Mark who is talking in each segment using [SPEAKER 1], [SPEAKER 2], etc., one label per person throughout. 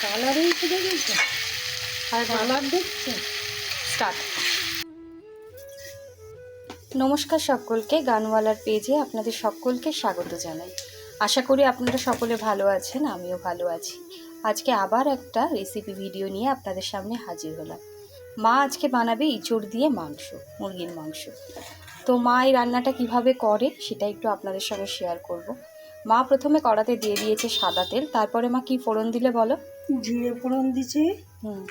[SPEAKER 1] কালারেই তো দেখেছো, আর কালার দেখছো।
[SPEAKER 2] স্টার্ট। নমস্কার সকলকে, গানওয়ালার পেজে আপনাদের সকলকে স্বাগত জানাই। আশা করি আপনারা সকলে ভালো আছেন, আমিও ভালো আছি। আজকে আবার একটা রেসিপি ভিডিও নিয়ে আপনাদের সামনে হাজির হলাম। মা আজকে বানাবে ইঁচড় দিয়ে মাংস, মুরগির মাংস। তো মা এই রান্নাটা কিভাবে করে সেটা একটু আপনাদের সঙ্গে শেয়ার করব। মা প্রথমে কড়াতে দিয়ে দিয়েছে সাদা তেল, তারপরে মা কি ফোড়ন দিলে বলো?
[SPEAKER 1] জিরে ফোড়ন দিচ্ছি,
[SPEAKER 2] হুম,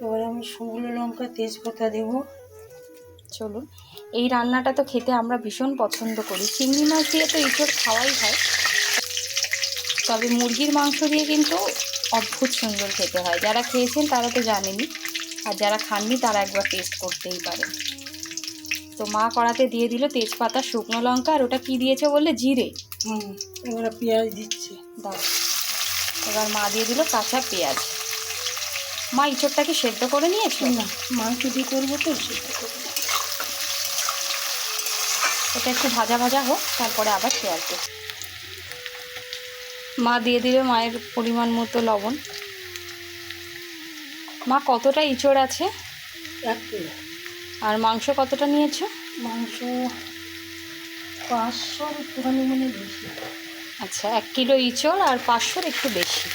[SPEAKER 1] এবার আমি শুকনো লঙ্কা তেজপাতা দেবো।
[SPEAKER 2] চলুন, এই রান্নাটা তো খেতে আমরা ভীষণ পছন্দ করি। চিংড়ি মাছ দিয়ে তো ইঁচড় খাওয়াই হয়, তবে মুরগির মাংস দিয়ে কিন্তু অদ্ভুত সুন্দর খেতে হয়। যারা খেয়েছেন তারা তো জানেনই, আর যারা খাননি তারা একবার টেস্ট করতেই পারেন। তো মা কড়াতে দিয়ে দিল তেজপাতা, শুকনো লঙ্কা, আর ওটা কি দিয়েছে বললে? জিরে।
[SPEAKER 1] এবার পেঁয়াজ দিচ্ছে।
[SPEAKER 2] দাও, এবার মা দিয়ে দিল কাঁচা পেঁয়াজ। মা ইঁচড়টাকে সেদ্ধ করে নিয়েছো?
[SPEAKER 1] না, মাংস দিয়ে করবো তো সেটা করবো।
[SPEAKER 2] এটা একটু ভাজা ভাজা হোক, তারপরে আবার শেয়ার করছি। মা দিয়ে দিল মায়ের পরিমাণ মতো লবণ। মা কতটা ইঁচড় আছে?
[SPEAKER 1] 1 কিলো।
[SPEAKER 2] আর মাংস কতটা নিয়েছো?
[SPEAKER 1] মাংস 500 একটুখানি মানে বেশি।
[SPEAKER 2] আচ্ছা, 1 কিলো ইঁচড় আর 500-র একটু বেশি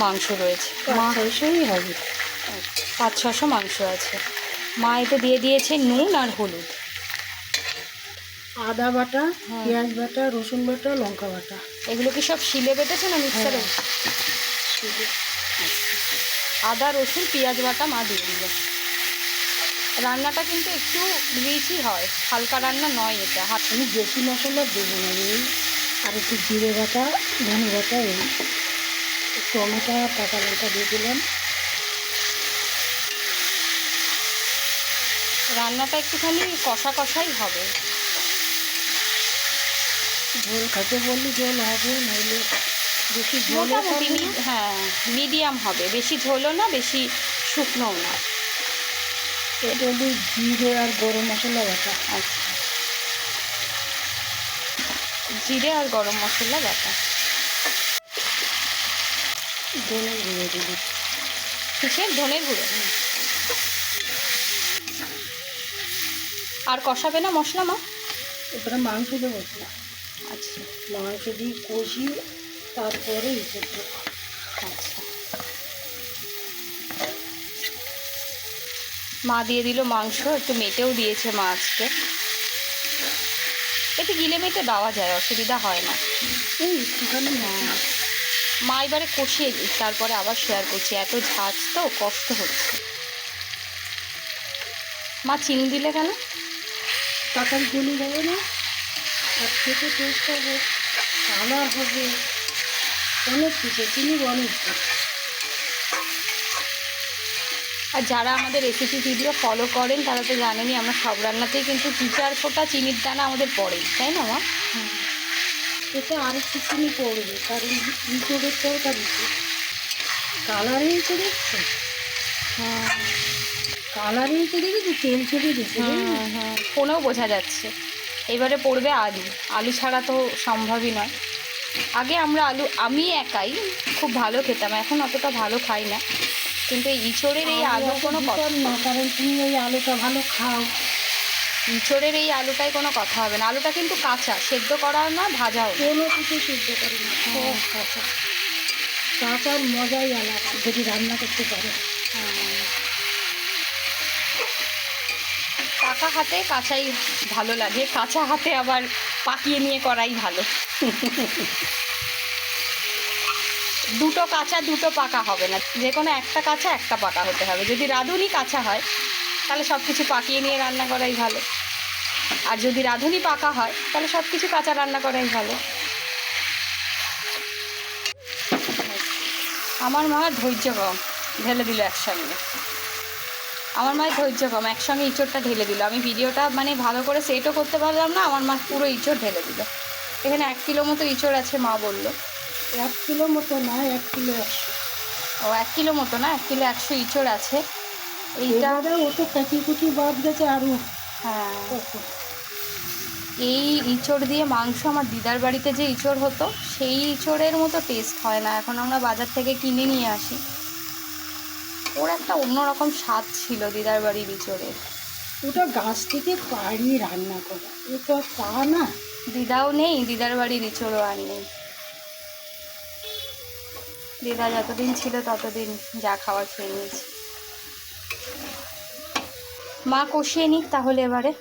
[SPEAKER 2] মাংস রয়েছে। মা
[SPEAKER 1] 600ই হবে।
[SPEAKER 2] 500-600 মাংস আছে। মা এতে দিয়ে দিয়েছে নুন আর হলুদ।
[SPEAKER 1] আদা বাটা, পেঁয়াজ বাটা, রসুন বাটা, লঙ্কা বাটা।
[SPEAKER 2] এগুলো কি সব শিলে বেটেছে না মিক্সারে? আদা রসুন পেঁয়াজ বাটা মা দিয়ে দিল। রান্নাটা কিন্তু একটু রিচই হয়, হালকা রান্না নয় এটা।
[SPEAKER 1] আমি বেশি মশলা দেবো না, এই আর একটু জিরে বাটা, ধনে বাটা, এই টমেটো, কাঁচা লঙ্কা দিয়ে দিলাম।
[SPEAKER 2] রান্নাটা একটুখানি কষা কষাই হবে।
[SPEAKER 1] ঝোল খেতে বললে ঝোল হবে, নইলে বেশি ঝোল
[SPEAKER 2] মোটামুটি হ্যাঁ, মিডিয়াম হবে, বেশি ঝোলও না বেশি শুকনোও না।
[SPEAKER 1] এটা হলো জিরে আর গরম মশলা বাটা।
[SPEAKER 2] আচ্ছা, জিরে আর গরম মশলা বাটা।
[SPEAKER 1] ধনে গুঁড়ো দিবি।
[SPEAKER 2] কিসের? ধনের গুঁড়ো। আর কষাবে না মশলা মা?
[SPEAKER 1] এবারে মাংস দেবো তো।
[SPEAKER 2] আচ্ছা
[SPEAKER 1] মাংস দিয়ে কষি, তারপরে ইঁচড় দেবো।
[SPEAKER 2] আচ্ছা, মা দিয়ে দিল মাংস, একটু মেটেও দিয়েছে মা আজকে। এতে গিলে মেটে দেওয়া যায়, অসুবিধা হয় না।
[SPEAKER 1] এই একটুখানি
[SPEAKER 2] মা এবারে কষিয়ে দিই, তারপরে আবার শেয়ার করছি। এত ঝাঁজ তো কষ্ট হচ্ছে। মা চিনি দিলে কেন?
[SPEAKER 1] তরকারি গলি যাবে না, আর খেতে টেস্ট হবে, কালার হবে, অনেক কিছু চিনি অনেক।
[SPEAKER 2] আর যারা আমাদের রেসিপি ভিডিও ফলো করেন তারা তো জানেনই, আমরা সব রান্নাতেই কিন্তু 2-4 ফোঁটা চিনির দানা আমাদের পড়েই, তাই না মা?
[SPEAKER 1] এতে আর একটু চিনি পড়বে, কারণ ইঁচড়ের তরকারিতে কালারেই তো দেখছো, কালারেই তো দেখেছি, তেল ছেড়ে দিচ্ছে।
[SPEAKER 2] ফোনেও বোঝা যাচ্ছে। এবারে পড়বে আলু। আলু ছাড়া তো সম্ভবই নয়। আগে আমি একাই খুব ভালো খেতাম, এখন অতটা ভালো খাই না, কিন্তু এই ইঁচড়ের এই আলু কোনো কথা
[SPEAKER 1] না, কারণ তুমি ওই আলুটা ভালো খাও।
[SPEAKER 2] ইঁচড়ের এই আলুটাই কোনো কথা হবে না। আলুটা কিন্তু কাঁচা, সেদ্ধ করা না, ভাজাও না।
[SPEAKER 1] কোনো কিছু সিদ্ধ করে না, সব কাঁচা। কাঁচার মজাই আলাদা যদি রান্না করতে পারো।
[SPEAKER 2] পাকা হাতে কাঁচাই ভালো লাগে, কাঁচা হাতে আবার পাকিয়ে নিয়ে করাই ভালো। দুটো কাঁচা দুটো পাকা হবে না, যে কোনো একটা কাঁচা একটা পাকা হতে হবে। যদি রাঁধুনি কাঁচা হয় তাহলে সব কিছু পাকিয়ে নিয়ে রান্না করাই ভালো, আর যদি রাঁধুনি পাকা হয় তাহলে সব কিছু কাঁচা রান্না করাই ভালো। আমার মা ধৈর্য কম, ঢেলে দিল একসঙ্গে। আমার মায়ের ধৈর্য কম, একসঙ্গে ইঁচড়টা ঢেলে দিল। আমি ভিডিওটা মানে ভালো করে সেটও করতে পারলাম না, আমার মা পুরো ইঁচড় ঢেলে দিল। এখানে 1 কিলো মতো ইঁচড় আছে মা বললো।
[SPEAKER 1] 1 কিলো মতো না, 1 কিলো 100।
[SPEAKER 2] ও 1 কিলো মতো না, 1 কিলো 100 ইঁচড় আছে। এইটা
[SPEAKER 1] ও তো কাটি কুটি বাদ গেছে আরও।
[SPEAKER 2] হ্যাঁ, এই ইঁচড় দিয়ে মাংস আমার দিদার বাড়িতে যে ইঁচড় হতো সেই ইঁচড়ের মতো টেস্ট হয় না, এখন আমরা বাজার থেকে কিনে নিয়ে আসি। ওর একটা অন্যরকম স্বাদ ছিল দিদার বাড়ির ইঁচড়ের।
[SPEAKER 1] ওটা গাছ থেকে পাড়ি রান্না করা, ও তো আর তা না।
[SPEAKER 2] দিদাও নেই, দিদার বাড়ির ইঁচড়ও আর নেই। দিদা যতদিন ছিল ততদিন যা খাওয়ার খেয়ে নিয়েছি। মা কষিয়ে নিক তাহলে এবারে।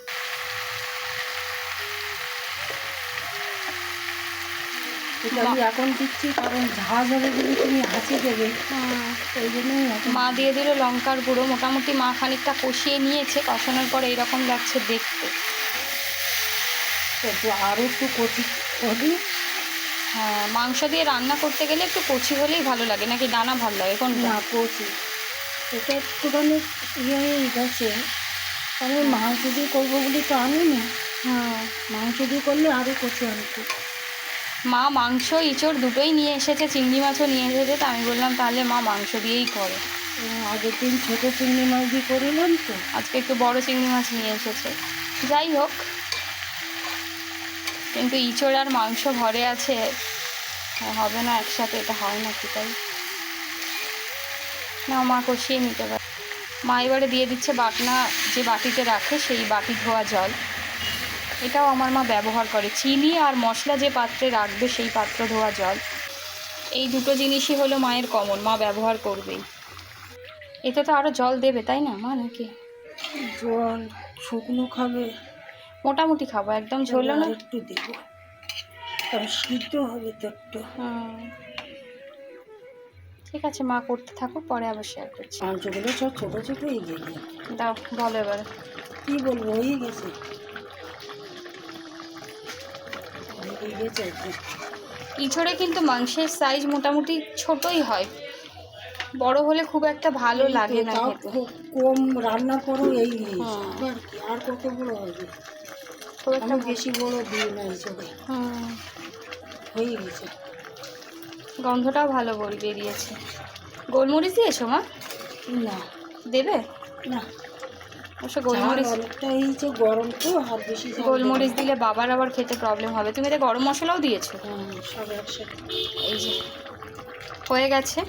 [SPEAKER 1] এটা আমি এখন দিচ্ছি কারণ ঝাঁজ হবে যদি তুমি হাঁচে দেবে, ওই জন্যই এখন।
[SPEAKER 2] মা দিয়ে দিল লঙ্কার গুঁড়ো। মোটামুটি মা খানিকটা কষিয়ে নিয়েছে, কষানোর পরে এইরকম লাগছে দেখতে।
[SPEAKER 1] আরও একটু কচি করি।
[SPEAKER 2] হ্যাঁ, মাংস দিয়ে রান্না করতে গেলে একটু কচি হলেই ভালো লাগে, নাকি দানা ভালো লাগে কোনটা?
[SPEAKER 1] না, কচি। এটা একটুখানি ইয়ে হয়ে গেছে, আমি মাংস দিয়ে করবো বলে তো আনি না। মাংস দিয়ে করলে আরও কচি আনতো।
[SPEAKER 2] মা মাংস ইঁচড় দুটোই নিয়ে এসেছে, চিংড়ি মাছও নিয়ে এসেছে, তো আমি বললাম তাহলে মা মাংস দিয়েই করো।
[SPEAKER 1] আগের দিন ছোটো চিংড়ি মাছ দিয়ে করিলাম তো,
[SPEAKER 2] আজকে একটু বড় চিংড়ি মাছ নিয়ে এসেছে। যাই হোক, কিন্তু ইঁচড় আর মাংস ঘরে আছে, হবে না একসাথে, এটা হয় না কি? তাই না, মা কষিয়ে নিতে পারে। মা এবারে দিয়ে দিচ্ছে বাটনা, যে বাটিতে রাখে সেই বাটি ধোয়া জল। এটাও আমার মা ব্যবহার করে। চিনি আর মশলা যে পাত্রে রাখবে সেই পাত্র ধোয়া জল, এই দুটো জিনিসই হলো মায়ের কমন, মা ব্যবহার করবেই। এতে তো আরও জল দেবে তাই না মা, নাকি?
[SPEAKER 1] জল শুকনো খাবে?
[SPEAKER 2] মোটামুটি খাবো, একদম ঝোলো না।
[SPEAKER 1] একটু দেবো কারণ সিদ্ধ হবে তো একটু।
[SPEAKER 2] ঠিক আছে, মা করতে থাকুক, পরে আবার শেয়ার করছি।
[SPEAKER 1] মাংসগুলো সব ছোটো ছোটো হয়ে গেছে।
[SPEAKER 2] দাও, বলো এবারে।
[SPEAKER 1] কী বলবো, হয়ে গেছে, হয়ে গেছে।
[SPEAKER 2] ইঁচড়ে কিন্তু মাংসের সাইজ মোটামুটি ছোটই হয়, বড় হলে খুব একটা ভালো লাগে না খেতে।
[SPEAKER 1] খুব কম রান্না করো এই আর কি, আর কত বড় হবে?
[SPEAKER 2] খুব একটা
[SPEAKER 1] বেশি বড় দিই না হিসেবে। হয়ে গেছে,
[SPEAKER 2] গন্ধটাও ভালো বেরিয়েছে। গোলমরিচ দিয়েছো মা?
[SPEAKER 1] না
[SPEAKER 2] দেবে
[SPEAKER 1] না,
[SPEAKER 2] অবশ্য গোলমরিচ,
[SPEAKER 1] অনেকটা হয়েছে, গরম তো, আর বেশি
[SPEAKER 2] গোলমরিচ দিলে বাবার আবার খেতে প্রবলেম হবে। তুমি এতে গরম মশলাও দিয়েছো?
[SPEAKER 1] সব একসাথে।
[SPEAKER 2] এই যে হয়ে গেছে।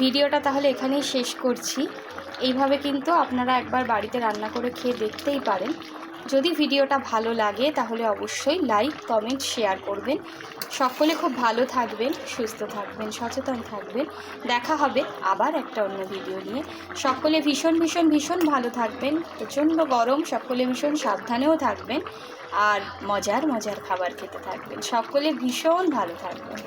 [SPEAKER 2] ভিডিওটা তাহলে এখানেই শেষ করছি। এইভাবে কিন্তু আপনারা একবার বাড়িতে রান্না করে খেয়ে দেখতেই পারেন। যদি ভিডিওটা ভালো লাগে তাহলে অবশ্যই লাইক, কমেন্ট, শেয়ার করবেন। সকলে খুব ভালো থাকবেন, সুস্থ থাকবেন, সচেতন থাকবেন। দেখা হবে আবার একটা অন্য ভিডিও নিয়ে। সকলে ভীষণ ভীষণ ভীষণ ভালো থাকবেন। প্রচণ্ড গরম, সকলে ভীষণ সাবধানেও থাকবেন, আর মজার মজার খাবার খেতে থাকবেন। সকলে ভীষণ ভালো থাকবেন।